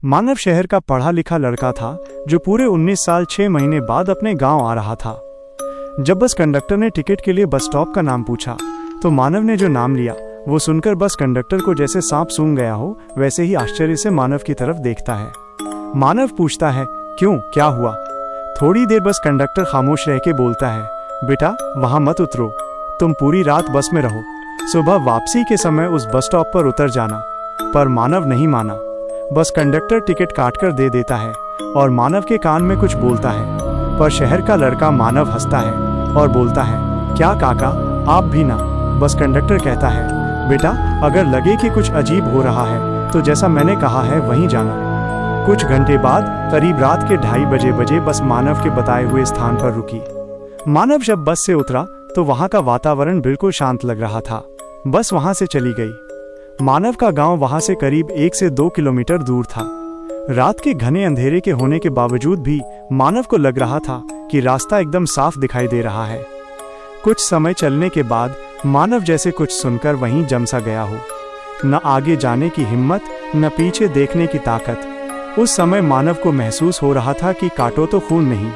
मानव शहर का पढ़ा लिखा लड़का था जो पूरे 19 साल 6 महीने बाद अपने गांव आ रहा था। जब बस कंडक्टर ने टिकट के लिए बस स्टॉप का नाम पूछा तो मानव ने जो नाम लिया वो सुनकर बस कंडक्टर को जैसे सांप सूंघ गया हो वैसे ही आश्चर्य से मानव की तरफ देखता है। मानव पूछता है, क्यों, क्या हुआ? थोड़ी देर बस कंडक्टर खामोश रह के बोलता है, बेटा वहां मत उतरो, तुम पूरी रात बस में रहो, सुबह वापसी के समय उस बस स्टॉप पर उतर जाना। पर मानव नहीं माना। बस कंडक्टर टिकट काटकर दे देता है और मानव के कान में कुछ बोलता है। पर शहर का लड़का मानव हंसता है और बोलता है, क्या काका, आप भी ना? बस कंडक्टर कहता है, बेटा अगर लगे कि कुछ अजीब हो रहा है तो जैसा मैंने कहा है वहीं जाना। कुछ घंटे बाद करीब रात के 2:30 बजे बस मानव के बताए हुए स्थान पर रुकी। मानव जब बस से उतरा तो वहां का वातावरण बिल्कुल शांत लग रहा था। बस वहां से चली गई। मानव का गांव वहां से करीब 1 से 2 किलोमीटर दूर था। रात के घने अंधेरे के होने के बावजूद भी मानव को लग रहा था कि रास्ता एकदम साफ दिखाई दे रहा है। कुछ समय चलने के बाद मानव जैसे कुछ सुनकर वहीं जम सा गया हो। न आगे जाने की हिम्मत, न पीछे देखने की ताकत। उस समय मानव को महसूस हो रहा था कि काटो तो खून नहीं।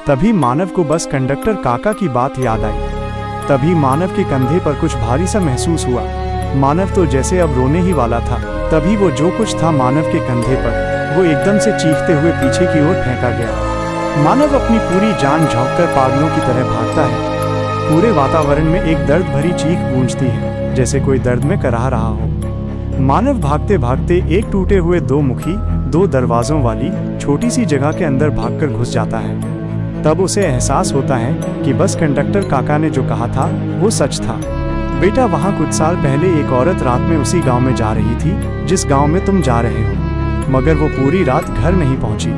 तभी मानव को बस कंडक्टर काका की बात याद आई। तभी मानव के कंधे पर कुछ भारी सा महसूस हुआ। मानव तो जैसे अब रोने ही वाला था। तभी वो जो कुछ था मानव के कंधे पर वो एकदम से चीखते हुए पीछे की ओर फेंका गया। मानव अपनी पूरी जान झोंककर पागलों की तरह भागता है। पूरे वातावरण में एक दर्द भरी चीख गूंजती है, जैसे कोई दर्द में कराह रहा हो। मानव भागते भागते एक टूटे हुए 2 मुखी 2 दरवाजों वाली छोटी सी जगह के अंदर भागकर घुस जाता है। तब उसे एहसास होता है कि बस कंडक्टर काका ने जो कहा था वो सच था। बेटा वहाँ कुछ साल पहले एक औरत रात में उसी गांव में जा रही थी जिस गांव में तुम जा रहे हो, मगर वो पूरी रात घर नहीं पहुंची।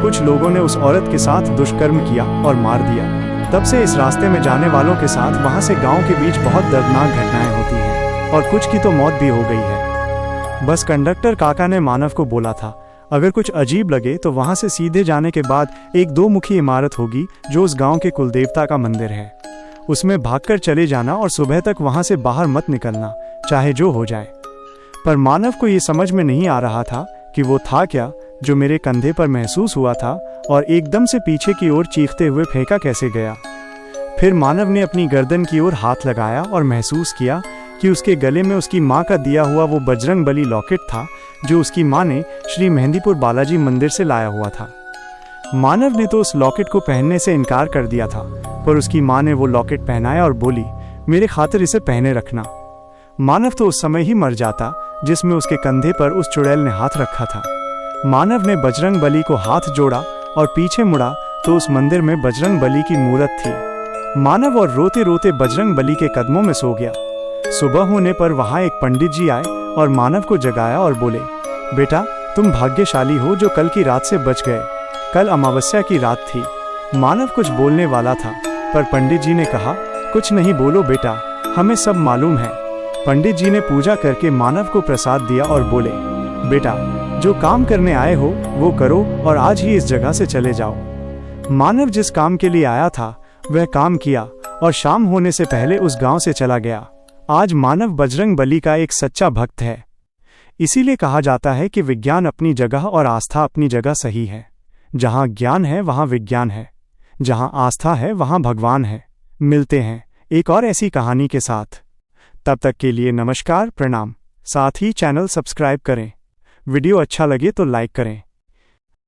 कुछ लोगों ने उस औरत के साथ दुष्कर्म किया और मार दिया। तब से इस रास्ते में जाने वालों के साथ वहां से गांव के बीच बहुत दर्दनाक घटनाएं होती हैं और कुछ की तो मौत भी हो गई है। बस कंडक्टर काका ने मानव को बोला था, अगर कुछ अजीब लगे तो वहां से सीधे जाने के बाद एक 2 मुखी इमारत होगी जो उस गांव के कुलदेवता का मंदिर है। उसमें भागकर चले जाना और सुबह तक वहां से बाहर मत निकलना, चाहे जो हो जाए। पर मानव को ये समझ में नहीं आ रहा था कि वो था क्या जो मेरे कंधे पर महसूस हुआ था और एकदम से पीछे की ओर चीखते हुए फेंका कैसे गया। फिर मानव ने अपनी गर्दन की ओर हाथ लगाया और महसूस किया कि उसके गले में उसकी माँ का दिया हुआ वो बजरंग बली लॉकेट था जो उसकी माँ ने श्री मेहंदीपुर बालाजी मंदिर से लाया हुआ था। मानव ने तो उस लॉकेट को पहनने से इनकार कर दिया था, पर उसकी माँ ने वो लॉकेट पहनाया और बोली, मेरे खातिर इसे पहने रखना। मानव तो उस समय ही मर जाता जिसमें उसके कंधे पर उस चुड़ैल ने हाथ रखा था। मानव ने बजरंग बली को हाथ जोड़ा और पीछे मुड़ा तो उस मंदिर में बजरंग बली की मूर्त थी। मानव और रोते रोते बजरंग बली के कदमों में सो गया। सुबह होने पर वहां एक पंडित जी आए और मानव को जगाया और बोले, बेटा तुम भाग्यशाली हो जो कल की रात से बच गए। कल अमावस्या की रात थी। मानव कुछ बोलने वाला था, पर पंडित जी ने कहा, कुछ नहीं बोलो बेटा, हमें सब मालूम है। पंडित जी ने पूजा करके मानव को प्रसाद दिया और बोले, बेटा जो काम करने आए हो वो करो और आज ही इस जगह से चले जाओ। मानव जिस काम के लिए आया था वह काम किया और शाम होने से पहले उस गांव से चला गया। आज मानव बजरंग बली का एक सच्चा भक्त है। इसीलिए कहा जाता है कि विज्ञान अपनी जगह और आस्था अपनी जगह सही है। जहां ज्ञान है वहां विज्ञान है, जहां आस्था है वहां भगवान है। मिलते हैं एक और ऐसी कहानी के साथ। तब तक के लिए नमस्कार, प्रणाम। साथ ही चैनल सब्सक्राइब करें। वीडियो अच्छा लगे तो लाइक करें।